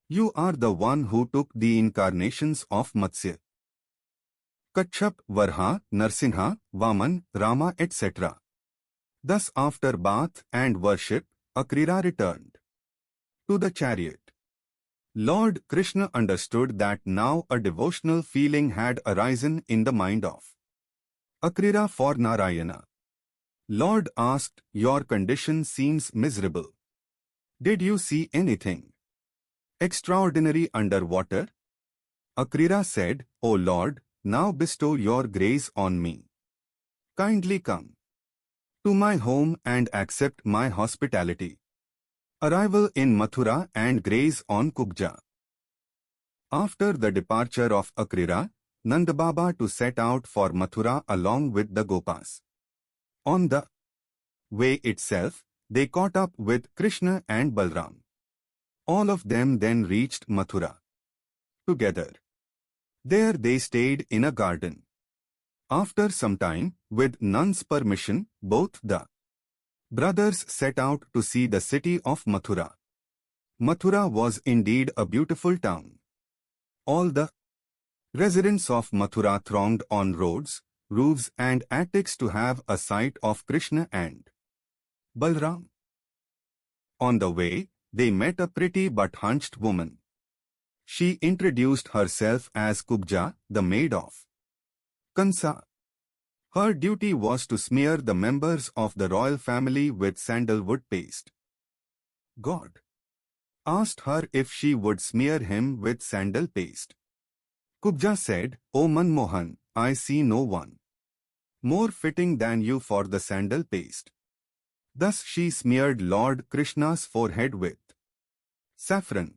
You are the one who took the incarnations of Matsya, Kachap, Varha, Narsingha, Vaman, Rama, etc. Thus after bath and worship, Akrira returned to the chariot. Lord Krishna understood that now a devotional feeling had arisen in the mind of Akrira for Narayana. Lord asked, "Your condition seems miserable. Did you see anything extraordinary underwater?" Akrira said, "O Lord, now bestow your grace on me. Kindly come to my home and accept my hospitality." Arrival in Mathura and grace on Kubja. After the departure of Akrira, Nandababa to set out for Mathura along with the Gopas. On the way itself, they caught up with Krishna and Balram. All of them then reached Mathura together. There they stayed in a garden. After some time, with Nand's permission, both the brothers set out to see the city of Mathura. Mathura was indeed a beautiful town. All the residents of Mathura thronged on roads, roofs and attics to have a sight of Krishna and Balram. On the way, they met a pretty but hunched woman. She introduced herself as Kubja, the maid of Kansa. Her duty was to smear the members of the royal family with sandalwood paste. God asked her if she would smear him with sandal paste. Kubja said, "O Manmohan, I see no one more fitting than you for the sandal paste." Thus she smeared Lord Krishna's forehead with saffron.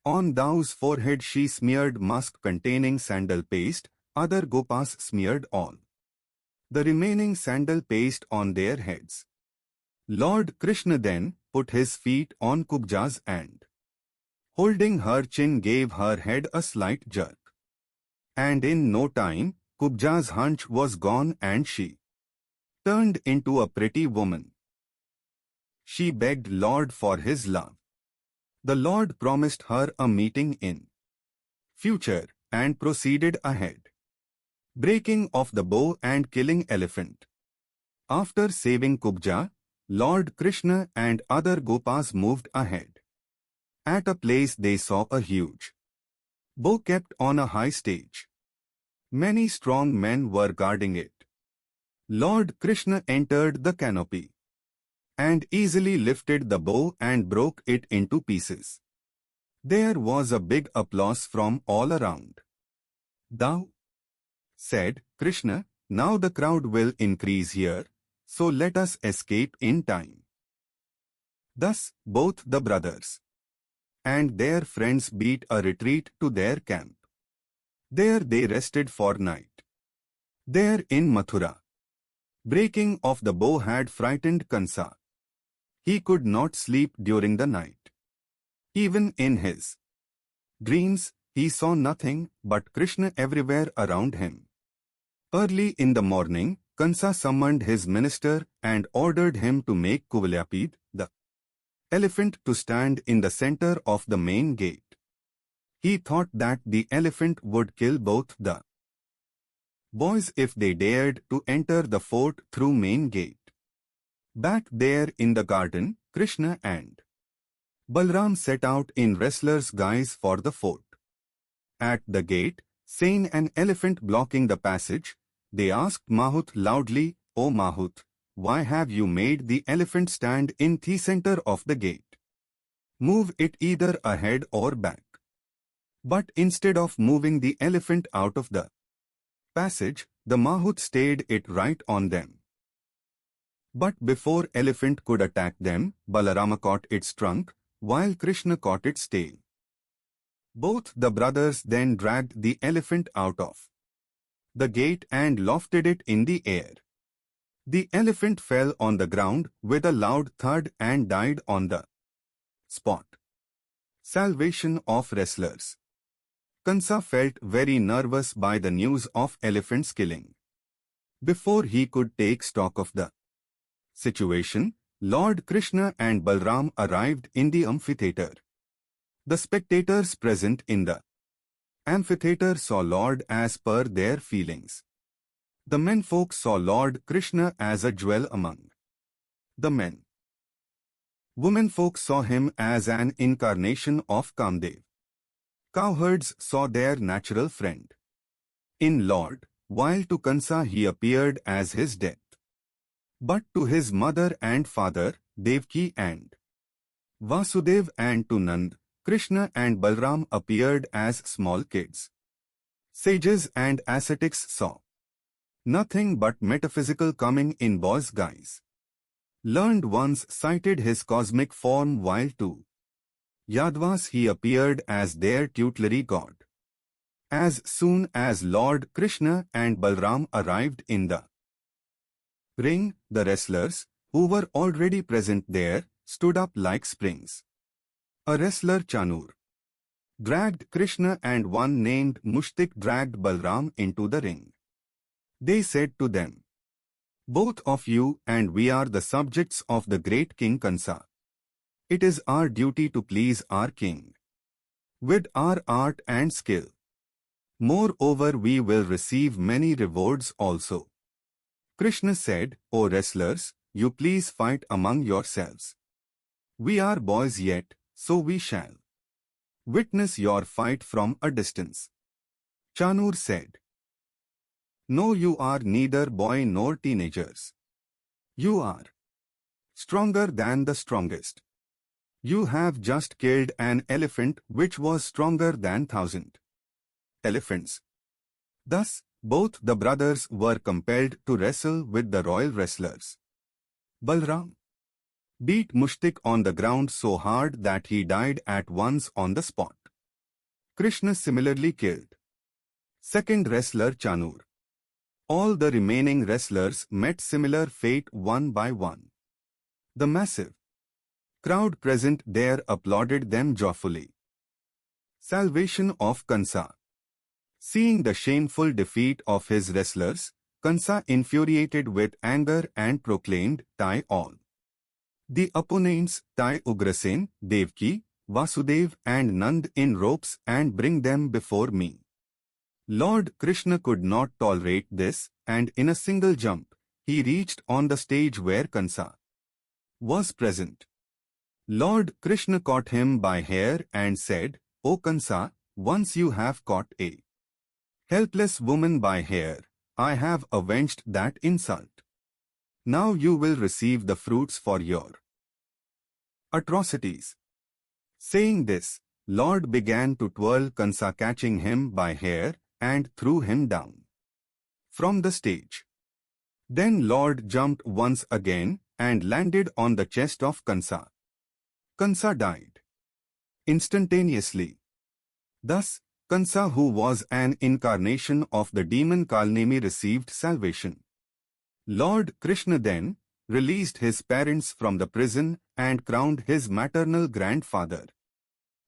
On Dau's forehead she smeared musk containing sandal paste, other Gopas smeared all the remaining sandal paste on their heads. Lord Krishna then put his feet on Kubja's and, holding her chin, gave her head a slight jerk. And in no time, Kubja's hunch was gone and she turned into a pretty woman. She begged Lord for his love. The Lord promised her a meeting in future and proceeded ahead, breaking off the bow and killing elephant. After saving Kubja, Lord Krishna and other Gopas moved ahead. At a place they saw a huge bow kept on a high stage. Many strong men were guarding it. Lord Krishna entered the canopy and easily lifted the bow and broke it into pieces. There was a big applause from all around. "Thou," said Krishna, "now the crowd will increase here, so let us escape in time." Thus both the brothers and their friends beat a retreat to their camp. There they rested for night. There in Mathura, breaking of the bow had frightened Kansa. He could not sleep during the night. Even in his dreams, he saw nothing but Krishna everywhere around him. Early in the morning, Kansa summoned his minister and ordered him to make Kuvalyapid, the elephant, to stand in the center of the main gate. He thought that the elephant would kill both the boys if they dared to enter the fort through main gate. Back there in the garden, Krishna and Balram set out in wrestlers' guise for the fort. At the gate, seeing an elephant blocking the passage, they asked Mahut loudly, "O Mahut, why have you made the elephant stand in the center of the gate? Move it either ahead or back." But instead of moving the elephant out of the passage, the Mahut stayed it right on them. But before elephant could attack them, Balarama caught its trunk, while Krishna caught its tail. Both the brothers then dragged the elephant out of the gate and lofted it in the air. The elephant fell on the ground with a loud thud and died on the spot. Salvation of wrestlers. Kansa felt very nervous by the news of elephant's killing. Before he could take stock of the situation, Lord Krishna and Balram arrived in the amphitheater. The spectators present in the amphitheatre saw Lord as per their feelings. The menfolk saw Lord Krishna as a jewel among the men. Womenfolk saw him as an incarnation of Kamdev. Cowherds saw their natural friend in Lord, while to Kansa he appeared as his death. But to his mother and father, Devki and Vasudev, and to Nand, Krishna and Balram appeared as small kids. Sages and ascetics saw nothing but metaphysical coming in boys' guise. Learned ones cited his cosmic form, while to Yadvas he appeared as their tutelary god. As soon as Lord Krishna and Balram arrived in the ring, the wrestlers, who were already present there, stood up like springs. A wrestler, Chanur, dragged Krishna, and one named Mushtik dragged Balram into the ring. They said to them, "Both of you and we are the subjects of the great King Kansa. It is our duty to please our king with our art and skill. Moreover, we will receive many rewards also." Krishna said, "O wrestlers, you please fight among yourselves. We are boys yet, so we shall witness your fight from a distance." Chanur said, "No, you are neither boy nor teenagers. You are stronger than the strongest. You have just killed an elephant which was stronger than 1,000 elephants." Thus, both the brothers were compelled to wrestle with the royal wrestlers. Balram beat Mushtik on the ground so hard that he died at once on the spot. Krishna similarly killed second wrestler Chanur. All the remaining wrestlers met similar fate one by one. The massive crowd present there applauded them joyfully. Salvation of Kansa. Seeing the shameful defeat of his wrestlers, Kansa, infuriated with anger, and proclaimed, "Tie all the opponents, tie Ugrasen, Devki, Vasudev and Nand in ropes and bring them before me." Lord Krishna could not tolerate this, and in a single jump, he reached on the stage where Kansa was present. Lord Krishna caught him by hair and said, "O Kansa, once you have caught a helpless woman by hair, I have avenged that insult. Now you will receive the fruits for your atrocities." Saying this, Lord began to twirl Kansa, catching him by hair, and threw him down from the stage. Then Lord jumped once again and landed on the chest of Kansa. Kansa died instantaneously. Thus, Kansa, who was an incarnation of the demon Kalnemi, received salvation. Lord Krishna then released his parents from the prison and crowned his maternal grandfather,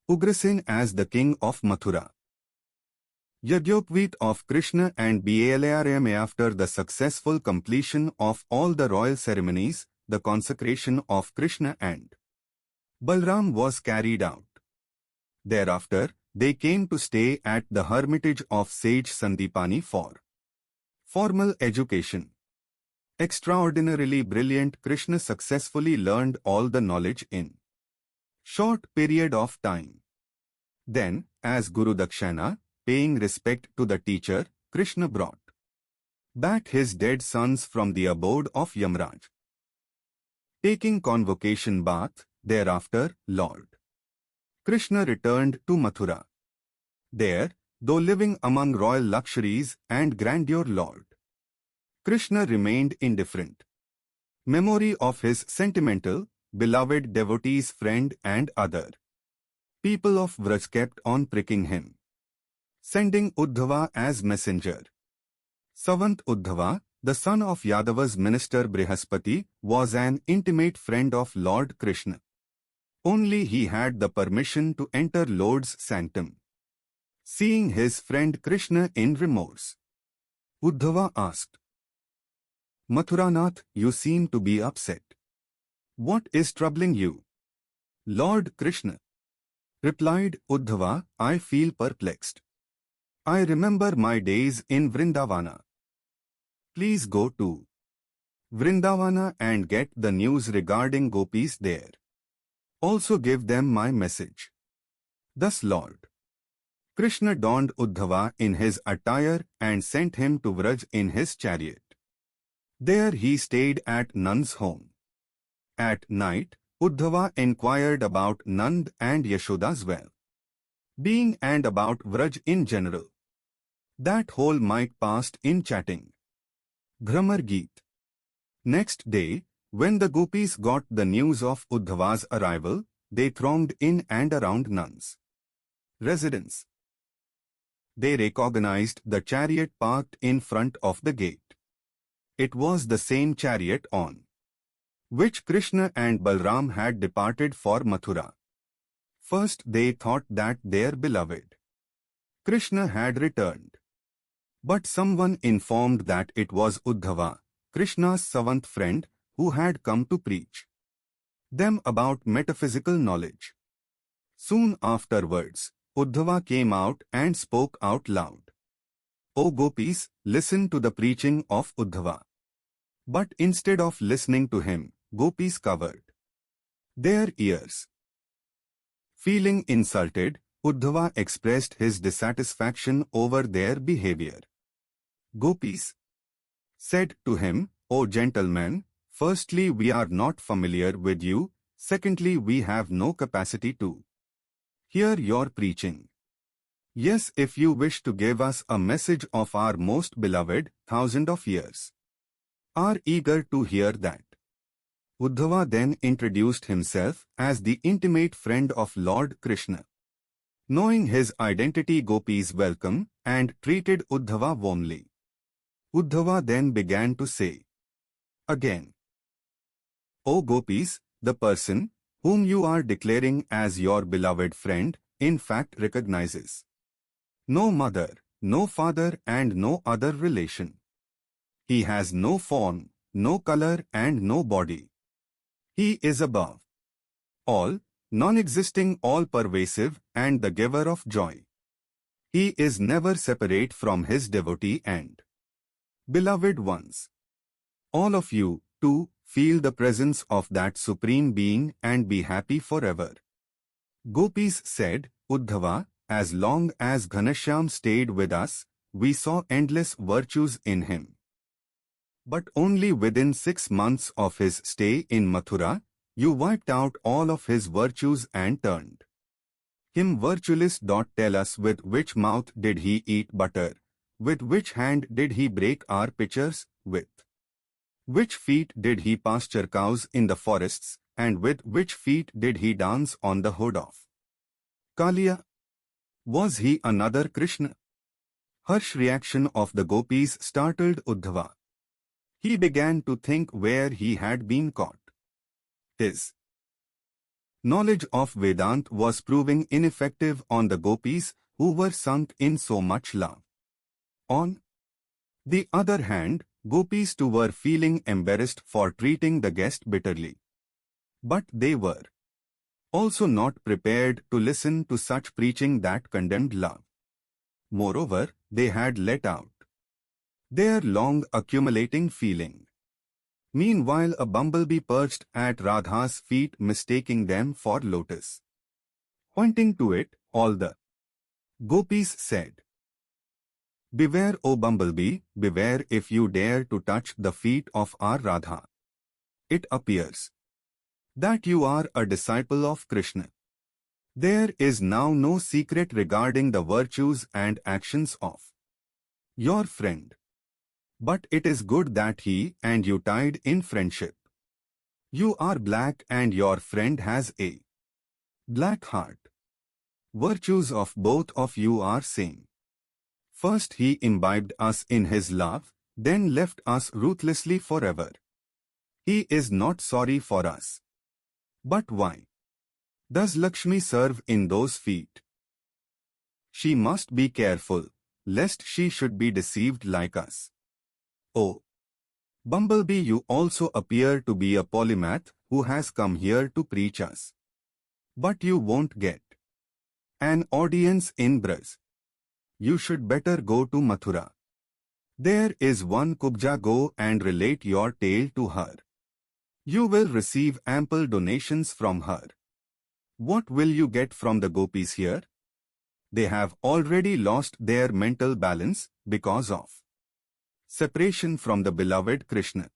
Ugrasen, as the king of Mathura. Yagyopveet of Krishna and Balam. After the successful completion of all the royal ceremonies, the consecration of Krishna and Balram was carried out. Thereafter, they came to stay at the hermitage of sage Sandipani for formal education. Extraordinarily brilliant, Krishna successfully learned all the knowledge in short period of time. Then, as Guru Dakshana, paying respect to the teacher, Krishna brought back his dead sons from the abode of Yamraj. Taking convocation bath, thereafter, Lord Krishna returned to Mathura. There, though living among royal luxuries and grandeur, Lord Krishna remained indifferent. Memory of his sentimental, beloved devotees, friend and other people of Vraj kept on pricking him, sending Uddhava as messenger. Savant Uddhava, the son of Yadava's minister Brihaspati, was an intimate friend of Lord Krishna. Only he had the permission to enter Lord's sanctum. Seeing his friend Krishna in remorse, Uddhava asked, "Mathuranath, you seem to be upset. What is troubling you?" Lord Krishna Replied Uddhava, I feel perplexed. I remember my days in Vrindavana. Please go to Vrindavana and get the news regarding gopis there. Also give them my message. Thus Lord Krishna donned Uddhava in his attire and sent him to Vraj in his chariot. There he stayed at Nand's home. At night, Uddhava inquired about Nand and Yashoda's well-being and about Vraj in general. That whole night passed in chatting. Gramar Geet. Next day, when the gopis got the news of Uddhava's arrival, they thronged in and around Nand's residence. They recognized the chariot parked in front of the gate. It was the same chariot on which Krishna and Balram had departed for Mathura. First they thought that their beloved Krishna had returned. But someone informed that it was Uddhava, Krishna's seventh friend, who had come to preach them about metaphysical knowledge. Soon afterwards, Uddhava came out and spoke out loud. O gopis, listen to the preaching of Uddhava. But instead of listening to him, gopis covered their ears. Feeling insulted, Uddhava expressed his dissatisfaction over their behavior. Gopis said to him, O gentleman, firstly we are not familiar with you, secondly we have no capacity to hear your preaching. Yes, if you wish to give us a message of our most beloved, thousands of years are eager to hear that. Uddhava then introduced himself as the intimate friend of Lord Krishna. Knowing his identity, gopis welcomed and treated Uddhava warmly. Uddhava then began to say again, O gopis, the person whom you are declaring as your beloved friend, in fact recognizes no mother, no father and no other relation. He has no form, no color and no body. He is above all, non-existing, all-pervasive and the giver of joy. He is never separate from his devotee and beloved ones. All of you, too, feel the presence of that Supreme Being and be happy forever. Gopis said, Uddhava, as long as Ghanshyam stayed with us, we saw endless virtues in him. But only within 6 months of his stay in Mathura, you wiped out all of his virtues and turned him virtueless. Tell us, with which mouth did he eat butter? With which hand did he break our pitchers? With which feet did he pasture cows in the forests? And with which feet did he dance on the hood of Kaliya? Was he another Krishna? Harsh reaction of the gopis startled Uddhava. He began to think where he had been caught. His knowledge of Vedanta was proving ineffective on the gopis who were sunk in so much love. On the other hand, gopis too were feeling embarrassed for treating the guest bitterly. But they were also not prepared to listen to such preaching that condemned love. Moreover, they had let out their long accumulating feeling. Meanwhile, a bumblebee perched at Radha's feet, mistaking them for lotus. Pointing to it, all the gopis said, Beware, O bumblebee, beware if you dare to touch the feet of our Radha. It appears that you are a disciple of Krishna. There is now no secret regarding the virtues and actions of your friend. But it is good that he and you tied in friendship. You are black and your friend has a black heart. Virtues of both of you are same. First he imbibed us in his love, then left us ruthlessly forever. He is not sorry for us. But why does Lakshmi serve in those feet? She must be careful, lest she should be deceived like us. Oh, bumblebee, you also appear to be a polymath who has come here to preach us. But you won't get an audience in Braj. You should better go to Mathura. There is one Kubja, go and relate your tale to her. You will receive ample donations from her. What will you get from the gopis here? They have already lost their mental balance because of separation from the beloved Krishna.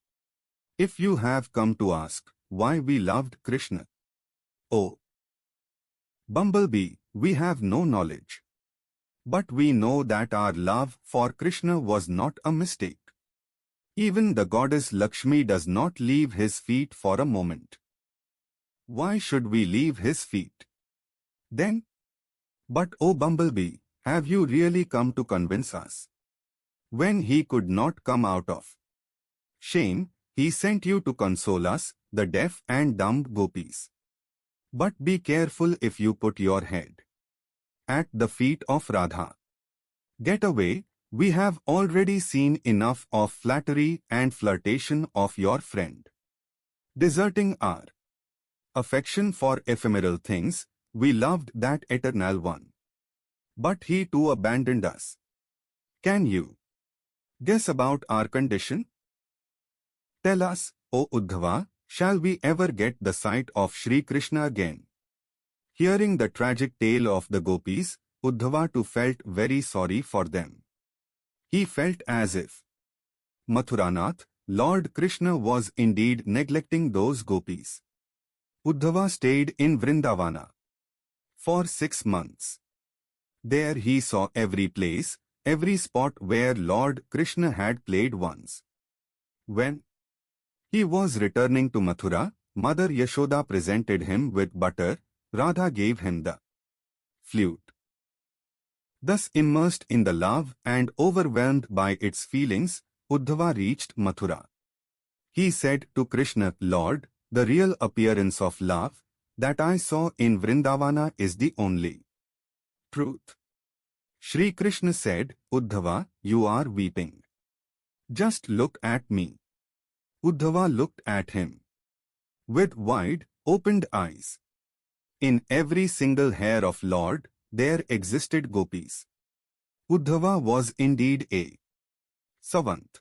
If you have come to ask why we loved Krishna, oh Bumblebee, we have no knowledge. But we know that our love for Krishna was not a mistake. Even the goddess Lakshmi does not leave his feet for a moment. Why should we leave his feet then? But oh Bumblebee, have you really come to convince us? When he could not come out of shame, he sent you to console us, the deaf and dumb gopis. But be careful if you put your head at the feet of Radha. Get away, we have already seen enough of flattery and flirtation of your friend. Deserting our affection for ephemeral things, we loved that eternal one. But he too abandoned us. Can you guess about our condition? Tell us, O Uddhava, shall we ever get the sight of Sri Krishna again? Hearing the tragic tale of the gopis, Uddhava too felt very sorry for them. He felt as if Mathuranath, Lord Krishna, was indeed neglecting those gopis. Uddhava stayed in Vrindavana for 6 months. There he saw every place, every spot where Lord Krishna had played once. When he was returning to Mathura, Mother Yashoda presented him with butter. Radha gave him the flute. Thus immersed in the love and overwhelmed by its feelings, Uddhava reached Mathura. He said to Krishna, Lord, the real appearance of love that I saw in Vrindavana is the only truth. Shri Krishna said, Uddhava, you are weeping. Just look at me. Uddhava looked at him with wide, opened eyes. In every single hair of Lord, there existed gopis. Uddhava was indeed a savant.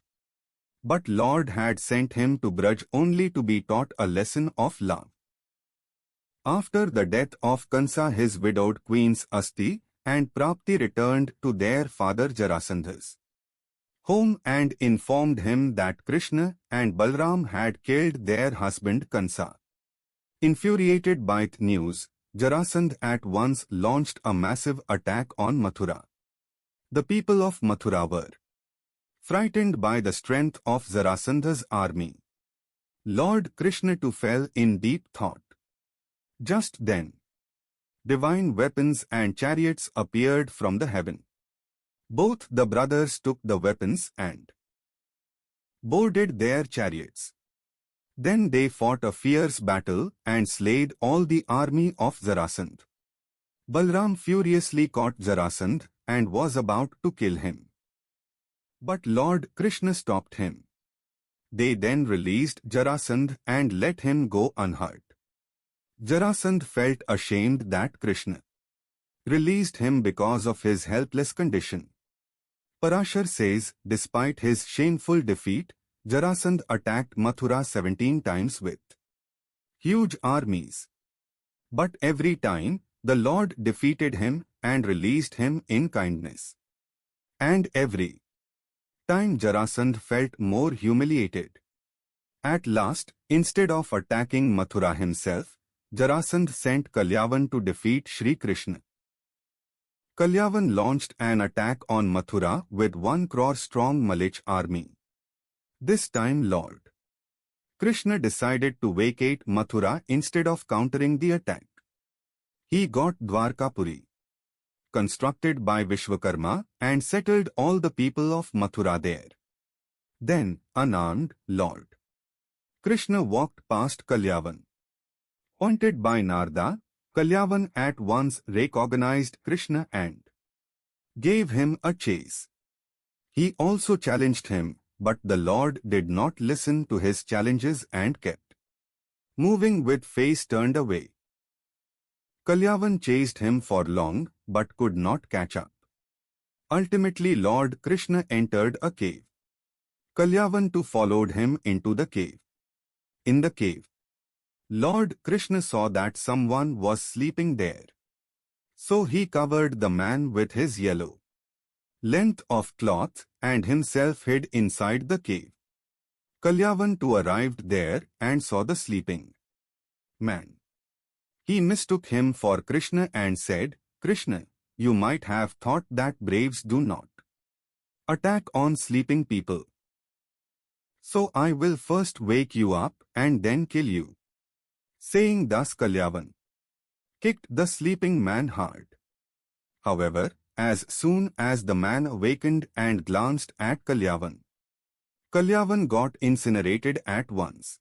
But Lord had sent him to Braj only to be taught a lesson of love. After the death of Kansa, his widowed queens Asti and Prapti returned to their father Jarasandha's home and informed him that Krishna and Balram had killed their husband Kansa. Infuriated by the news, Jarasandha at once launched a massive attack on Mathura. The people of Mathura were frightened by the strength of Jarasandha's army. Lord Krishna too fell in deep thought. Just then, divine weapons and chariots appeared from the heaven. Both the brothers took the weapons and boarded their chariots. Then they fought a fierce battle and slayed all the army of Jarasandha. Balram furiously caught Jarasandha and was about to kill him. But Lord Krishna stopped him. They then released Jarasandha and let him go unhurt. Jarasandha felt ashamed that Krishna released him because of his helpless condition. Parashar says, despite his shameful defeat, Jarasandha attacked Mathura 17 times with huge armies. But every time, the Lord defeated him and released him in kindness. And every time Jarasandha felt more humiliated. At last, instead of attacking Mathura himself, Jarasandha sent Kalyavan to defeat Sri Krishna. Kalyavan launched an attack on Mathura with 1 crore strong Malich army. This time Lord Krishna decided to vacate Mathura instead of countering the attack. He got Dwarkapuri constructed by Vishwakarma and settled all the people of Mathura there. Then, unarmed, Lord Krishna walked past Kalyavan. Haunted by Narada, Kalyavan at once recognized Krishna and gave him a chase. He also challenged him, but the Lord did not listen to his challenges and kept moving with face turned away. Kalyavan chased him for long but could not catch up. Ultimately Lord Krishna entered a cave. Kalyavan too followed him into the cave. In the cave, Lord Krishna saw that someone was sleeping there. So he covered the man with his yellow length of cloth and himself hid inside the cave. Kalyavan too arrived there and saw the sleeping man. He mistook him for Krishna and said, "Krishna, you might have thought that braves do not attack on sleeping people. So I will first wake you up and then kill you." Saying thus, Kalyavan kicked the sleeping man hard. However, as soon as the man awakened and glanced at Kalyavan, Kalyavan got incinerated at once.